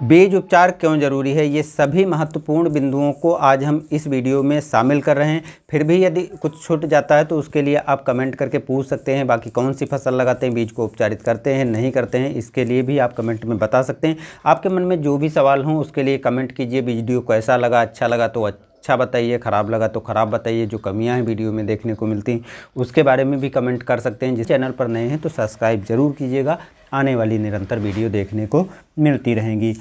बीज उपचार क्यों जरूरी है, ये सभी महत्वपूर्ण बिंदुओं को आज हम इस वीडियो में शामिल कर रहे हैं। फिर भी यदि कुछ छूट जाता है तो उसके लिए आप कमेंट करके पूछ सकते हैं। बाकी कौन सी फसल लगाते हैं, बीज को उपचारित करते हैं नहीं करते हैं, इसके लिए भी आप कमेंट में बता सकते हैं। आपके मन में जो भी सवाल हों उसके लिए कमेंट कीजिए। वीडियो कैसा लगा, अच्छा लगा तो अच्छा बताइए, ख़राब लगा तो ख़राब बताइए। जो कमियां हैं वीडियो में देखने को मिलती हैं उसके बारे में भी कमेंट कर सकते हैं। जिस चैनल पर नए हैं तो सब्सक्राइब ज़रूर कीजिएगा, आने वाली निरंतर वीडियो देखने को मिलती रहेंगी।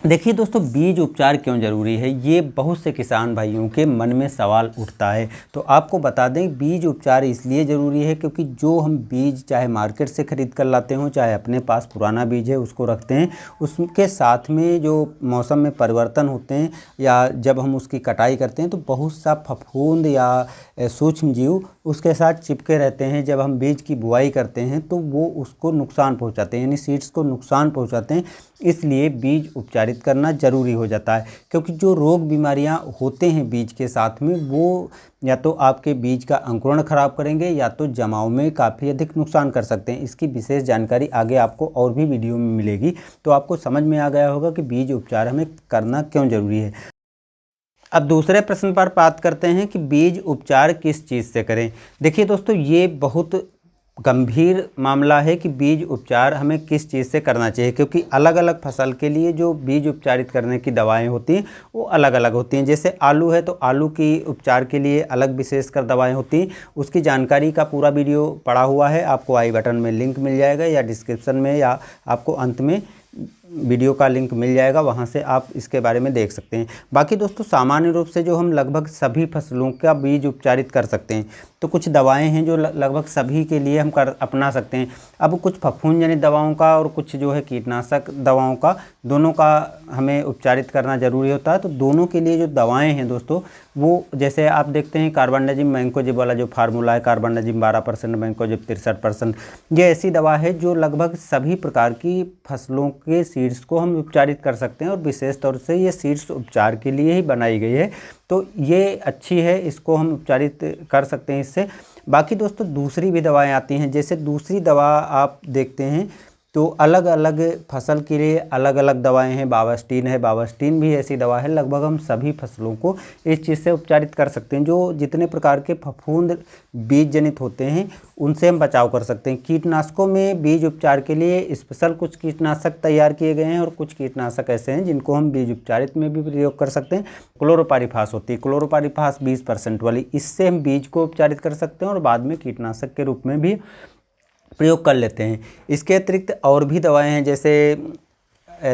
देखिए दोस्तों, बीज उपचार क्यों ज़रूरी है, ये बहुत से किसान भाइयों के मन में सवाल उठता है। तो आपको बता दें, बीज उपचार इसलिए ज़रूरी है क्योंकि जो हम बीज चाहे मार्केट से ख़रीद कर लाते हों, चाहे अपने पास पुराना बीज है उसको रखते हैं, उसके साथ में जो मौसम में परिवर्तन होते हैं या जब हम उसकी कटाई करते हैं तो बहुत सा फफूंद या सूक्ष्म जीव उसके साथ चिपके रहते हैं। जब हम बीज की बुआई करते हैं तो वो उसको नुकसान पहुंचाते हैं, यानी सीड्स को नुकसान पहुंचाते हैं। इसलिए बीज उपचारित करना ज़रूरी हो जाता है, क्योंकि जो रोग बीमारियां होते हैं बीज के साथ में, वो या तो आपके बीज का अंकुरण खराब करेंगे या तो जमाव में काफ़ी अधिक नुकसान कर सकते हैं। इसकी विशेष जानकारी आगे आपको और भी वीडियो में मिलेगी। तो आपको समझ में आ गया होगा कि बीज उपचार हमें करना क्यों ज़रूरी है। अब दूसरे प्रश्न पर बात करते हैं कि बीज उपचार किस चीज़ से करें। देखिए दोस्तों, ये बहुत गंभीर मामला है कि बीज उपचार हमें किस चीज़ से करना चाहिए, क्योंकि अलग अलग फसल के लिए जो बीज उपचारित करने की दवाएं होती हैं वो अलग अलग होती हैं। जैसे आलू है तो आलू की उपचार के लिए अलग विशेषकर दवाएं होती हैं। उसकी जानकारी का पूरा वीडियो पड़ा हुआ है, आपको आई बटन में लिंक मिल जाएगा या डिस्क्रिप्शन में, या आपको अंत में वीडियो का लिंक मिल जाएगा, वहाँ से आप इसके बारे में देख सकते हैं। बाकी दोस्तों, सामान्य रूप से जो हम लगभग सभी फसलों का बीज उपचारित कर सकते हैं, तो कुछ दवाएं हैं जो लगभग सभी के लिए हम अपना सकते हैं। अब कुछ फफूंदजनित दवाओं का और कुछ जो है कीटनाशक दवाओं का, दोनों का हमें उपचारित करना ज़रूरी होता है। तो दोनों के लिए जो दवाएँ हैं दोस्तों, वो जैसे आप देखते हैं कार्बेंडाजिम मैंकोजेब वाला जो फार्मूला है, कार्बेंडाजिम 12%, मैंकोजेब 63%, ये ऐसी दवा है जो लगभग सभी प्रकार की फसलों के सीड्स को हम उपचारित कर सकते हैं, और विशेष तौर से ये सीड्स उपचार के लिए ही बनाई गई है। तो ये अच्छी है, इसको हम उपचारित कर सकते हैं इससे। बाकी दोस्तों, दूसरी भी दवाएं आती हैं। जैसे दूसरी दवा आप देखते हैं तो अलग अलग फसल के लिए अलग अलग दवाएं हैं। बावास्टीन है, बावास्टीन भी ऐसी दवा है, लगभग हम सभी फसलों को इस चीज़ से उपचारित कर सकते हैं। जो जितने प्रकार के फफूंद बीज जनित होते हैं उनसे हम बचाव कर सकते हैं। कीटनाशकों में बीज उपचार के लिए स्पेशल कुछ कीटनाशक तैयार किए गए हैं, और कुछ कीटनाशक ऐसे हैं जिनको हम बीज उपचारित में भी प्रयोग कर सकते हैं। क्लोरोपारीफास होती है, क्लोरोपारीफास 20% वाली, इससे हम बीज को उपचारित कर सकते हैं और बाद में कीटनाशक के रूप में भी प्रयोग कर लेते हैं। इसके अतिरिक्त और भी दवाएं हैं, जैसे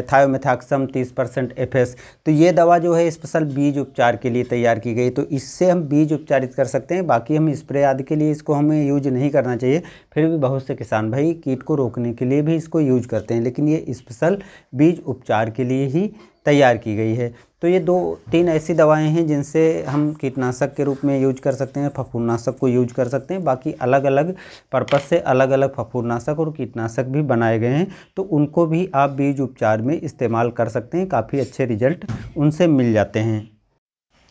थायोमेथाक्सम 30% FS, तो ये दवा जो है स्पेशल बीज उपचार के लिए तैयार की गई, तो इससे हम बीज उपचारित कर सकते हैं। बाकी हम स्प्रे आदि के लिए इसको हमें यूज नहीं करना चाहिए। फिर भी बहुत से किसान भाई कीट को रोकने के लिए भी इसको यूज करते हैं, लेकिन ये स्पेशल बीज उपचार के लिए ही तैयार की गई है। तो ये 2-3 ऐसी दवाएं हैं जिनसे हम कीटनाशक के रूप में यूज कर सकते हैं, फफूंदनाशक को यूज कर सकते हैं। बाकी अलग अलग पर्पज़ से अलग अलग फफूंदनाशक और कीटनाशक भी बनाए गए हैं, तो उनको भी आप बीज उपचार में इस्तेमाल कर सकते हैं। काफ़ी अच्छे रिजल्ट उनसे मिल जाते हैं।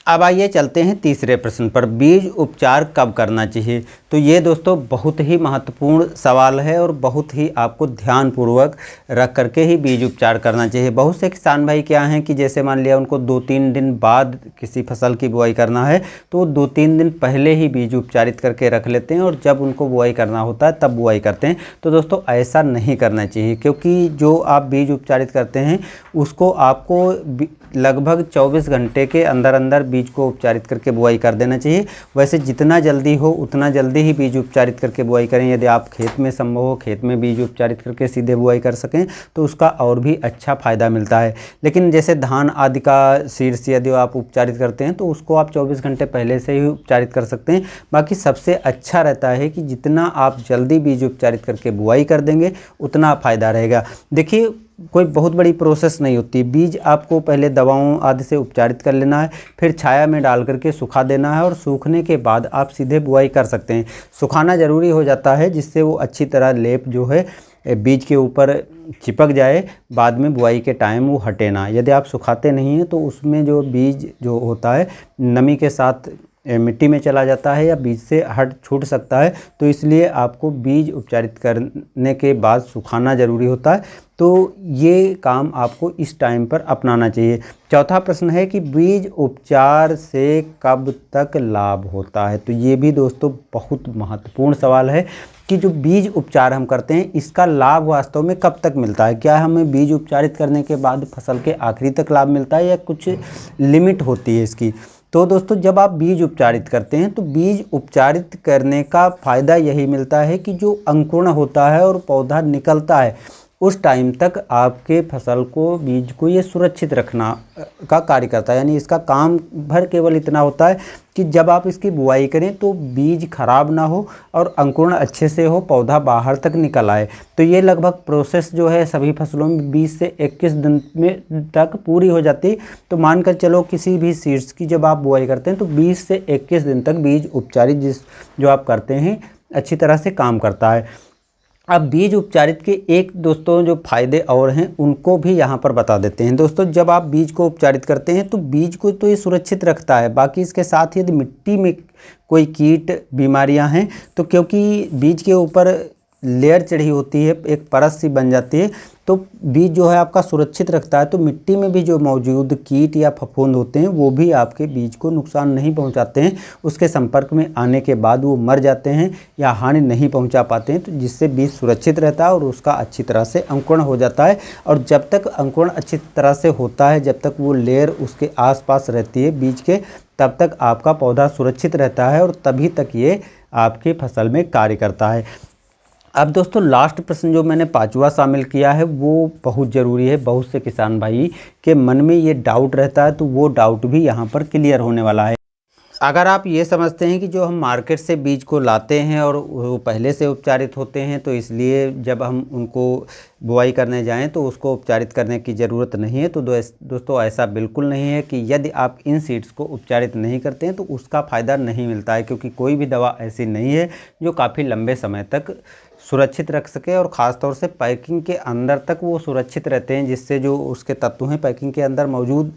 अब आइए चलते हैं तीसरे प्रश्न पर, बीज उपचार कब करना चाहिए। तो ये दोस्तों बहुत ही महत्वपूर्ण सवाल है, और बहुत ही आपको ध्यानपूर्वक रख करके ही बीज उपचार करना चाहिए। बहुत से किसान भाई क्या हैं कि जैसे मान लिया उनको 2-3 दिन बाद किसी फसल की बुआई करना है, तो 2-3 दिन पहले ही बीज उपचारित करके रख लेते हैं, और जब उनको बुआई करना होता है तब बुआई करते हैं। तो दोस्तों ऐसा नहीं करना चाहिए, क्योंकि जो आप बीज उपचारित करते हैं उसको आपको लगभग 24 घंटे के अंदर अंदर बीज को उपचारित करके बुआई कर देना चाहिए। वैसे जितना जल्दी हो उतना जल्दी ही बीज उपचारित करके बुआई करें। यदि आप खेत में संभव हो खेत में बीज उपचारित करके सीधे बुआई कर सकें तो उसका और भी अच्छा फ़ायदा मिलता है। लेकिन जैसे धान आदि का सीड्स यदि आप उपचारित करते हैं तो उसको आप 24 घंटे पहले से ही उपचारित कर सकते हैं। बाकी सबसे अच्छा रहता है कि जितना आप जल्दी बीज उपचारित करके बुआई कर देंगे उतना फ़ायदा रहेगा। देखिए, कोई बहुत बड़ी प्रोसेस नहीं होती। बीज आपको पहले दवाओं आदि से उपचारित कर लेना है, फिर छाया में डाल करके सुखा देना है, और सूखने के बाद आप सीधे बुआई कर सकते हैं। सुखाना ज़रूरी हो जाता है जिससे वो अच्छी तरह लेप जो है बीज के ऊपर चिपक जाए, बाद में बुआई के टाइम वो हटे ना। यदि आप सुखाते नहीं हैं तो उसमें जो बीज जो होता है नमी के साथ मिट्टी में चला जाता है या बीज से हट छूट सकता है, तो इसलिए आपको बीज उपचारित करने के बाद सुखाना ज़रूरी होता है। तो ये काम आपको इस टाइम पर अपनाना चाहिए। चौथा प्रश्न है कि बीज उपचार से कब तक लाभ होता है। तो ये भी दोस्तों बहुत महत्वपूर्ण सवाल है कि जो बीज उपचार हम करते हैं इसका लाभ वास्तव में कब तक मिलता है। क्या हमें बीज उपचारित करने के बाद फसल के आखिरी तक लाभ मिलता है या कुछ लिमिट होती है इसकी। तो दोस्तों जब आप बीज उपचारित करते हैं तो बीज उपचारित करने का फ़ायदा यही मिलता है कि जो अंकुरण होता है और पौधा निकलता है उस टाइम तक आपके फसल को बीज को ये सुरक्षित रखना का कार्य करता है। यानी इसका काम भर केवल इतना होता है कि जब आप इसकी बुआई करें तो बीज खराब ना हो और अंकुरण अच्छे से हो, पौधा बाहर तक निकल आए। तो ये लगभग प्रोसेस जो है सभी फसलों में 20 से 21 दिन में तक पूरी हो जाती है। तो मानकर चलो किसी भी सीड्स की जब आप बुआई करते हैं तो 20 से 21 दिन तक बीज उपचारित जो आप करते हैं अच्छी तरह से काम करता है। अब बीज उपचारित के एक दोस्तों जो फायदे और हैं उनको भी यहाँ पर बता देते हैं। दोस्तों जब आप बीज को उपचारित करते हैं तो बीज को तो ये सुरक्षित रखता है, बाकी इसके साथ यदि मिट्टी में कोई कीट बीमारियाँ हैं तो क्योंकि बीज के ऊपर लेयर चढ़ी होती है, एक परत सी बन जाती है, तो बीज जो है आपका सुरक्षित रखता है। तो मिट्टी में भी जो मौजूद कीट या फफूंद होते हैं वो भी आपके बीज को नुकसान नहीं पहुंचाते हैं। उसके संपर्क में आने के बाद वो मर जाते हैं या हानि नहीं पहुंचा पाते हैं, तो जिससे बीज सुरक्षित रहता है और उसका अच्छी तरह से अंकुरण हो जाता है। और जब तक अंकुरण अच्छी तरह से होता है, जब तक वो लेयर उसके आसपास रहती है बीज के, तब तक आपका पौधा सुरक्षित रहता है और तभी तक ये आपकी फसल में कार्य करता है। अब दोस्तों लास्ट प्रश्न जो मैंने पांचवा शामिल किया है वो बहुत ज़रूरी है। बहुत से किसान भाई के मन में ये डाउट रहता है, तो वो डाउट भी यहाँ पर क्लियर होने वाला है। अगर आप ये समझते हैं कि जो हम मार्केट से बीज को लाते हैं और वो पहले से उपचारित होते हैं, तो इसलिए जब हम उनको बुआई करने जाएं तो उसको उपचारित करने की ज़रूरत नहीं है, तो दोस्तों ऐसा बिल्कुल नहीं है कि यदि आप इन सीड्स को उपचारित नहीं करते हैं तो उसका फ़ायदा नहीं मिलता है, क्योंकि कोई भी दवा ऐसी नहीं है जो काफ़ी लंबे समय तक सुरक्षित रख सके और ख़ास तौर से पैकिंग के अंदर तक वो सुरक्षित रहते हैं, जिससे जो उसके तत्व हैं पैकिंग के अंदर मौजूद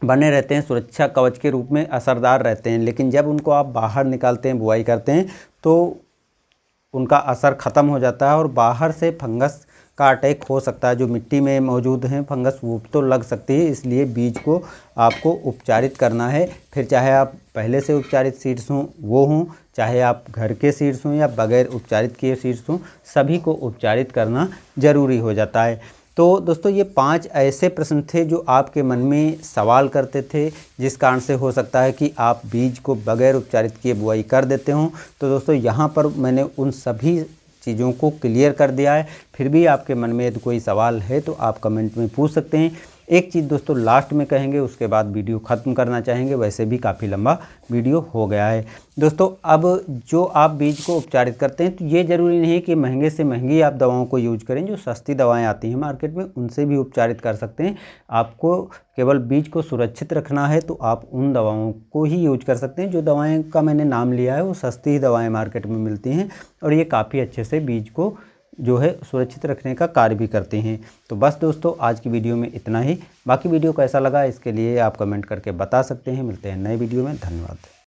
बने रहते हैं, सुरक्षा कवच के रूप में असरदार रहते हैं। लेकिन जब उनको आप बाहर निकालते हैं, बुआई करते हैं, तो उनका असर ख़त्म हो जाता है और बाहर से फंगस का अटैक हो सकता है। जो मिट्टी में मौजूद हैं फंगस वो तो लग सकती है, इसलिए बीज को आपको उपचारित करना है। फिर चाहे आप पहले से उपचारित सीड्स हों वो हों, चाहे आप घर के सीड्स हों या बगैर उपचारित किए सीड्स हों, सभी को उपचारित करना ज़रूरी हो जाता है। तो दोस्तों ये 5 ऐसे प्रश्न थे जो आपके मन में सवाल करते थे, जिस कारण से हो सकता है कि आप बीज को बगैर उपचारित किए बुआई कर देते हों। तो दोस्तों यहाँ पर मैंने उन सभी चीज़ों को क्लियर कर दिया है। फिर भी आपके मन में यदि कोई सवाल है तो आप कमेंट में पूछ सकते हैं। एक चीज़ दोस्तों लास्ट में कहेंगे, उसके बाद वीडियो ख़त्म करना चाहेंगे, वैसे भी काफ़ी लंबा वीडियो हो गया है। दोस्तों अब जो आप बीज को उपचारित करते हैं तो ये ज़रूरी नहीं है कि महंगे से महंगी आप दवाओं को यूज करें। जो सस्ती दवाएं आती हैं मार्केट में उनसे भी उपचारित कर सकते हैं। आपको केवल बीज को सुरक्षित रखना है तो आप उन दवाओं को ही यूज कर सकते हैं। जो दवाएँ का मैंने नाम लिया है वो सस्ती ही दवाएँ मार्केट में मिलती हैं और ये काफ़ी अच्छे से बीज को जो है सुरक्षित रखने का कार्य भी करते हैं। तो बस दोस्तों आज की वीडियो में इतना ही। बाकी वीडियो कैसा लगा इसके लिए आप कमेंट करके बता सकते हैं। मिलते हैं नए वीडियो में। धन्यवाद।